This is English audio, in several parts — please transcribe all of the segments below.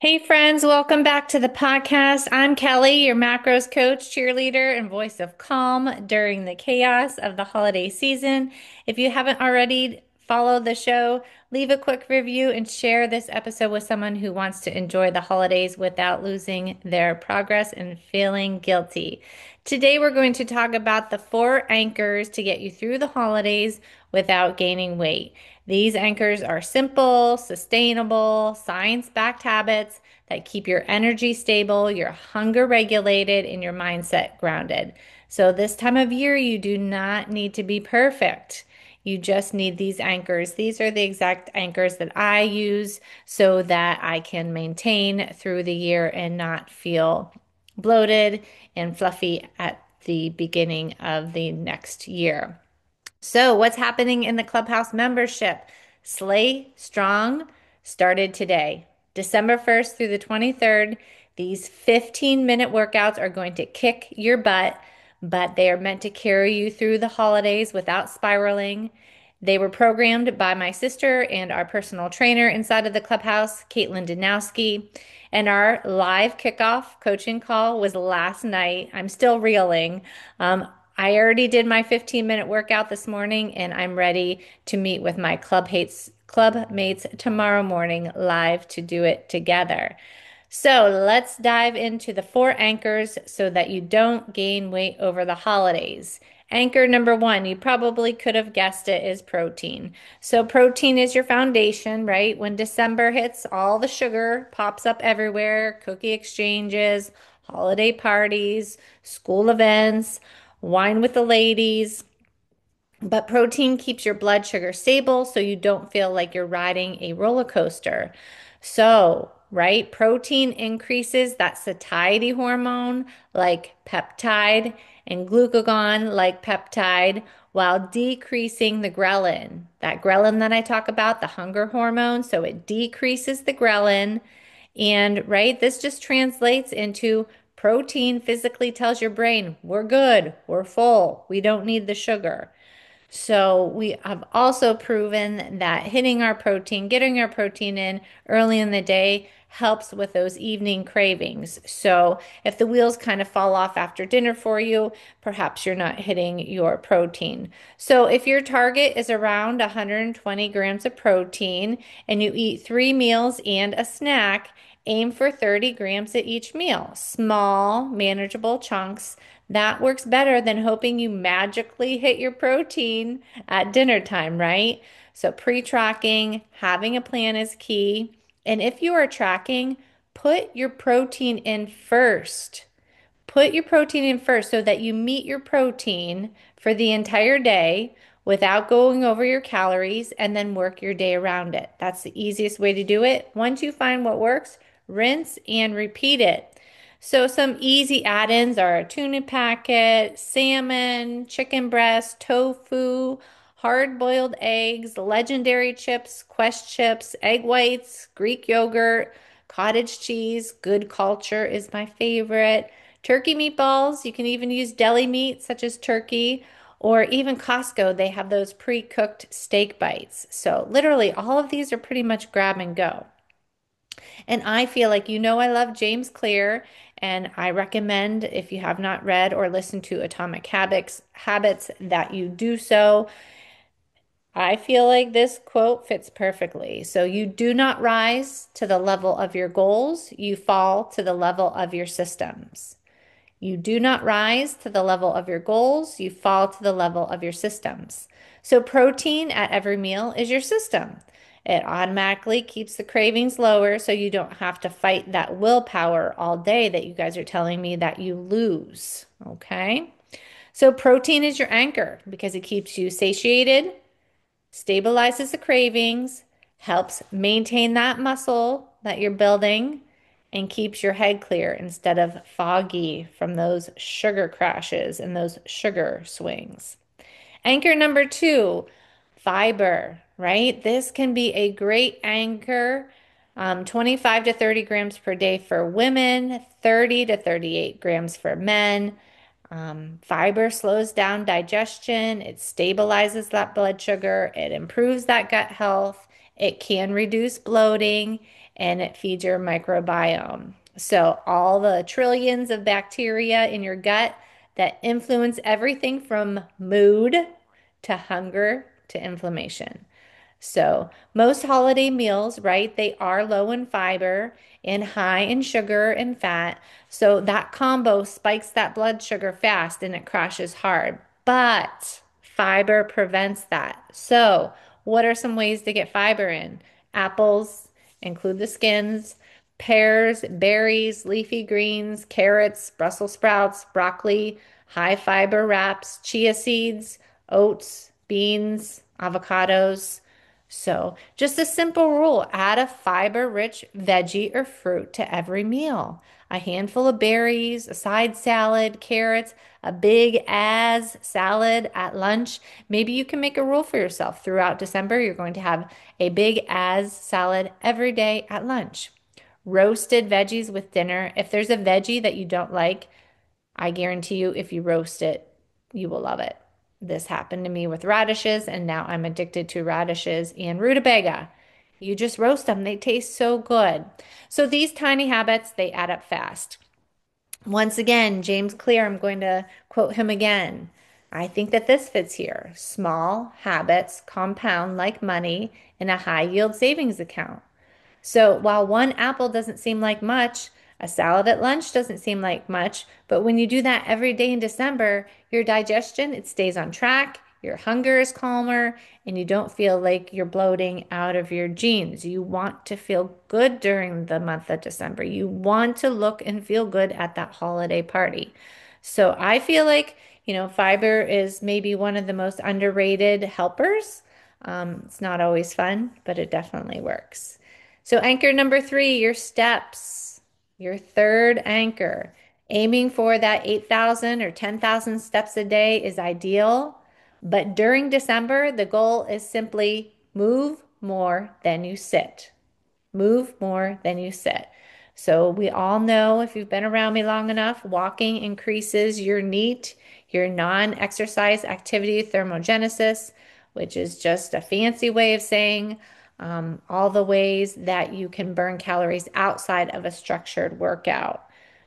Hey friends, welcome back to the podcast. I'm Kelly, your macros coach, cheerleader, and voice of calm during the chaos of the holiday season. If you haven't already followed the show, leave a quick review and share this episode with someone who wants to enjoy the holidays without losing their progress and feeling guilty. Today, we're going to talk about the four anchors to get you through the holidays without gaining weight. These anchors are simple, sustainable, science-backed habits that keep your energy stable, your hunger regulated, and your mindset grounded. So this time of year, you do not need to be perfect. You just need these anchors. These are the exact anchors that I use so that I can maintain through the year and not feel bloated and fluffy at the beginning of the next year. So, what's happening in the Clubhouse membership? Slay Strong started today, December 1st through the 23rd. These 15-minute workouts are going to kick your butt, but they are meant to carry you through the holidays without spiraling. They were programmed by my sister and our personal trainer inside of the Clubhouse, Caitlin Danowski. And our live kickoff coaching call was last night. I'm still reeling. I already did my 15-minute workout this morning, and I'm ready to meet with my club mates tomorrow morning live to do it together. So let's dive into the four anchors so that you don't gain weight over the holidays. Anchor number one, you probably could have guessed it, is protein. So protein is your foundation, right? When December hits, all the sugar pops up everywhere, cookie exchanges, holiday parties, school events, wine with the ladies. But protein keeps your blood sugar stable so you don't feel like you're riding a roller coaster. So, right, protein increases that satiety hormone like peptide and glucagon like peptide while decreasing the ghrelin. That ghrelin that I talk about, the hunger hormone, so it decreases the ghrelin. And right, this just translates into protein physically tells your brain, we're good, we're full, we don't need the sugar. So we have also proven that hitting our protein, getting our protein in early in the day helps with those evening cravings. So if the wheels kind of fall off after dinner for you, perhaps you're not hitting your protein. So if your target is around 120 grams of protein and you eat 3 meals and a snack, aim for 30 grams at each meal. Small, manageable chunks. That works better than hoping you magically hit your protein at dinner time, right? So pre-tracking, having a plan is key. And if you are tracking, put your protein in first. Put your protein in first so that you meet your protein for the entire day without going over your calories and then work your day around it. That's the easiest way to do it. Once you find what works, rinse and repeat it. So some easy add-ins are a tuna packet, salmon, chicken breast, tofu, hard-boiled eggs, legendary chips, Quest chips, egg whites, Greek yogurt, cottage cheese. Good culture is my favorite. Turkey meatballs, you can even use deli meat such as turkey, or even Costco, they have those pre-cooked steak bites. So literally all of these are pretty much grab and go. And I feel like I love James Clear, and I recommend if you have not read or listened to Atomic Habits that you do so. I feel like this quote fits perfectly. So you do not rise to the level of your goals, you fall to the level of your systems. You do not rise to the level of your goals, you fall to the level of your systems. So, protein at every meal is your system. It automatically keeps the cravings lower so you don't have to fight that willpower all day that you guys are telling me that you lose. Okay? So, protein is your anchor because it keeps you satiated, stabilizes the cravings, helps maintain that muscle that you're building, and keeps your head clear instead of foggy from those sugar crashes and those sugar swings. Anchor number two, fiber, right? This can be a great anchor. 25 to 30 grams per day for women, 30 to 38 grams for men. Fiber slows down digestion, it stabilizes that blood sugar, it improves that gut health, It can reduce bloating and it feeds your microbiome. So, all the trillions of bacteria in your gut that influence everything from mood to hunger to inflammation. So, most holiday meals, right, they are low in fiber and high in sugar and fat. So, that combo spikes that blood sugar fast and it crashes hard. But fiber prevents that. So, what are some ways to get fiber in? Apples, include the skins, pears, berries, leafy greens, carrots, Brussels sprouts, broccoli, high fiber wraps, chia seeds, oats, beans, avocados. So, just a simple rule, add a fiber-rich veggie or fruit to every meal. A handful of berries, a side salad, carrots, a big as salad at lunch. Maybe you can make a rule for yourself. Throughout December, you're going to have a big as salad every day at lunch. Roasted veggies with dinner. If there's a veggie that you don't like, I guarantee you, if you roast it, you will love it. This happened to me with radishes, and now I'm addicted to radishes and rutabaga. You just roast them, they taste so good. So these tiny habits, they add up fast. Once again, James Clear, I'm going to quote him again. I think that this fits here. Small habits compound like money in a high yield savings account. So while one apple doesn't seem like much, a salad at lunch doesn't seem like much, but when you do that every day in December, your digestion, it stays on track, your hunger is calmer, and you don't feel like you're bloating out of your jeans. You want to feel good during the month of December. You want to look and feel good at that holiday party. So I feel like, fiber is maybe one of the most underrated helpers. It's not always fun, but it definitely works. So, anchor number three, your steps, your third anchor. Aiming for that 8,000 or 10,000 steps a day is ideal. But during December, the goal is simply move more than you sit. Move more than you sit. So we all know, if you've been around me long enough, walking increases your NEAT, your non-exercise activity thermogenesis, which is just a fancy way of saying all the ways that you can burn calories outside of a structured workout.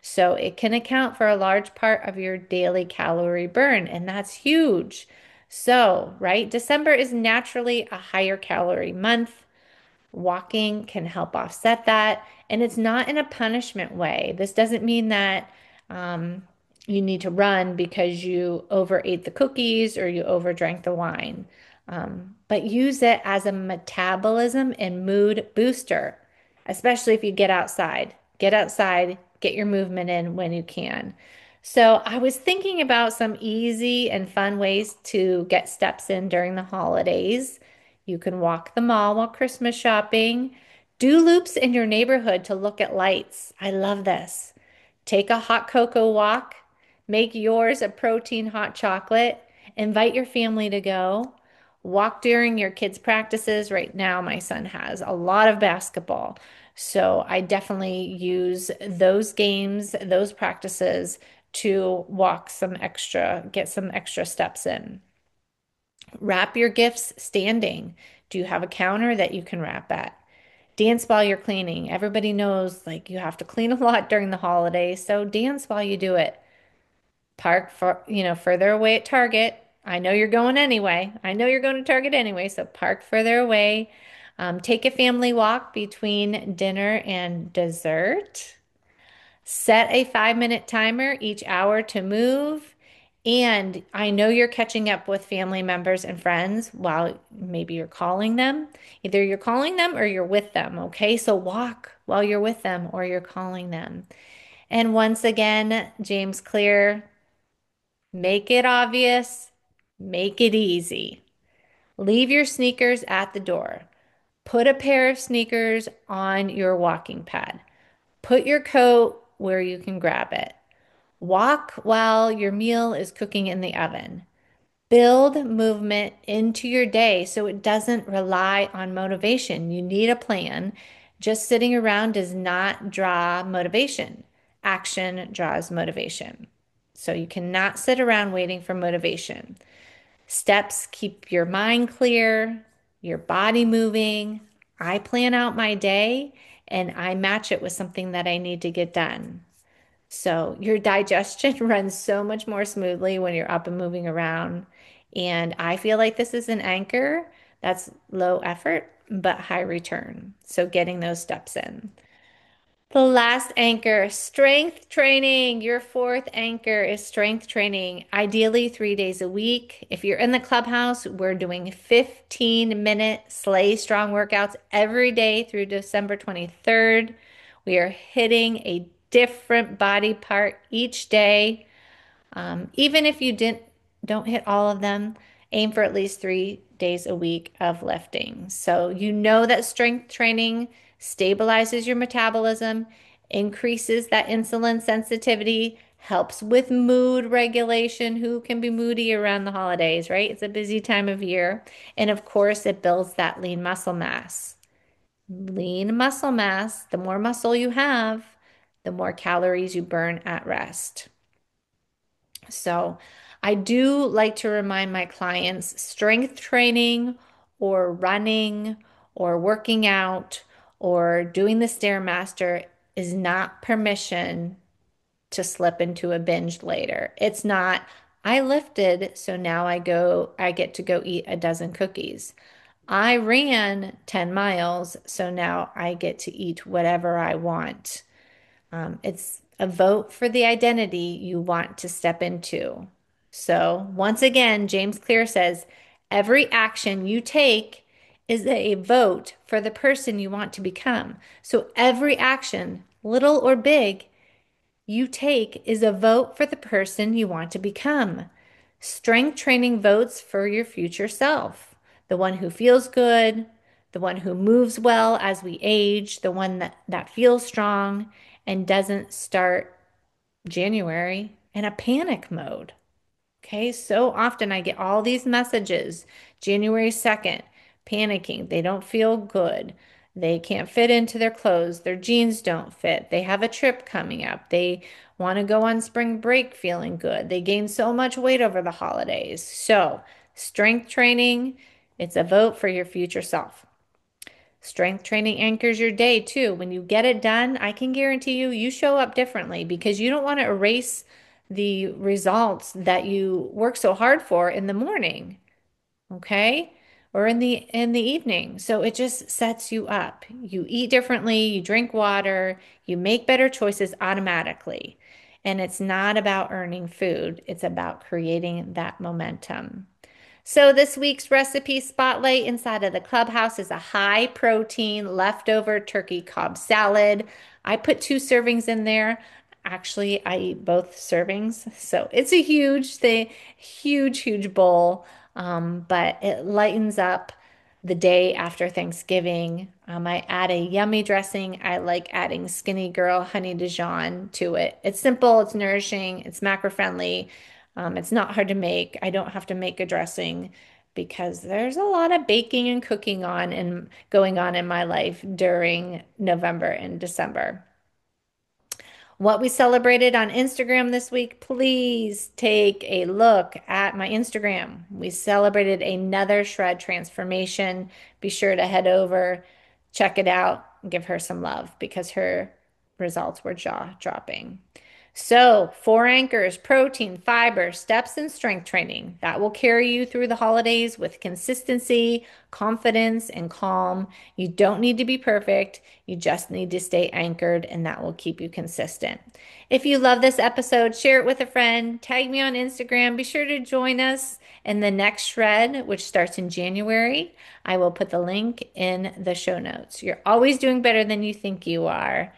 So it can account for a large part of your daily calorie burn, and that's huge. So, right, December is naturally a higher calorie month. Walking can help offset that. And it's not in a punishment way. This doesn't mean that um, you need to run because you overate the cookies or you overdrank the wine. But use it as a metabolism and mood booster, especially if you get outside. Get outside, get your movement in when you can. So I was thinking about some easy and fun ways to get steps in during the holidays. You can walk the mall while Christmas shopping. Do loops in your neighborhood to look at lights. I love this. Take a hot cocoa walk. Make yours a protein hot chocolate. Invite your family to go. Walk during your kids' practices. Right now, my son has a lot of basketball. So I definitely use those games, those practices to get some extra steps in. Wrap your gifts standing. Do you have a counter that you can wrap at? Dance while you're cleaning. Everybody knows like you have to clean a lot during the holidays, so dance while you do it. Park for, further away at Target. I know you're going anyway. I know you're going to Target anyway, so park further away. Take a family walk between dinner and dessert. Set a 5-minute timer each hour to move. And I know you're catching up with family members and friends while maybe you're calling them. Either you're calling them or you're with them. Okay. So walk while you're with them or you're calling them. And once again, James Clear, make it obvious, make it easy. Leave your sneakers at the door. Put a pair of sneakers on your walking pad. Put your coat where you can grab it. Walk while your meal is cooking in the oven. Build movement into your day so it doesn't rely on motivation. You need a plan. Just sitting around does not draw motivation. Action draws motivation. So you cannot sit around waiting for motivation. Steps keep your mind clear, your body moving, I plan out my day and I match it with something that I need to get done. So your digestion runs so much more smoothly when you're up and moving around. And I feel like this is an anchor that's low effort but high return. So getting those steps in. The last anchor, strength training. Your fourth anchor is strength training, ideally 3 days a week. If you're in the clubhouse, we're doing 15-minute Slay Strong workouts every day through December 23rd. We are hitting a different body part each day. Even if you don't hit all of them, aim for at least 3 days a week of lifting. So you know that strength training stabilizes your metabolism, increases that insulin sensitivity, helps with mood regulation. Who can be moody around the holidays, right? It's a busy time of year. And of course, it builds that lean muscle mass. Lean muscle mass, the more muscle you have, the more calories you burn at rest. So I do like to remind my clients strength training or running or working out or doing the Stairmaster is not permission to slip into a binge later. It's not, I lifted, so now I get to go eat a dozen cookies. I ran 10 miles, so now I get to eat whatever I want. It's a vote for the identity you want to step into. So, once again, James Clear says every action you take is a vote for the person you want to become. So, every action, little or big, you take is a vote for the person you want to become. Strength training votes for your future self, the one who feels good, the one who moves well as we age, the one that feels strong and doesn't start January in a panic mode. Okay, so often I get all these messages January 2nd, panicking. They don't feel good. They can't fit into their clothes. Their jeans don't fit. They have a trip coming up. They want to go on spring break feeling good. They gain so much weight over the holidays. So, strength training, it's a vote for your future self. Strength training anchors your day too. When you get it done, I can guarantee you show up differently because you don't want to erase the results that you work so hard for in the morning, okay? Or in the evening. So it just sets you up. You eat differently, you drink water, you make better choices automatically. And it's not about earning food, it's about creating that momentum. So this week's recipe spotlight inside of the clubhouse is a high protein leftover turkey Cobb salad. I put 2 servings in there. Actually, I eat both servings. So it's a huge thing, huge, huge bowl. But it lightens up the day after Thanksgiving. I add a yummy dressing. I like adding Skinny Girl Honey Dijon to it. It's simple, it's nourishing, it's macro friendly. It's not hard to make. I don't have to make a dressing because there's a lot of baking and cooking on and going on in my life during November and December. What we celebrated on Instagram this week, please take a look at my Instagram. We celebrated another shred transformation. Be sure to head over, check it out, and give her some love because her results were jaw-dropping. So, 4 anchors, protein, fiber, steps, and strength training. That will carry you through the holidays with consistency, confidence, and calm. You don't need to be perfect. You just need to stay anchored, and that will keep you consistent. If you love this episode, share it with a friend, tag me on Instagram. Be sure to join us in the next shred, which starts in January. I will put the link in the show notes. You're always doing better than you think you are.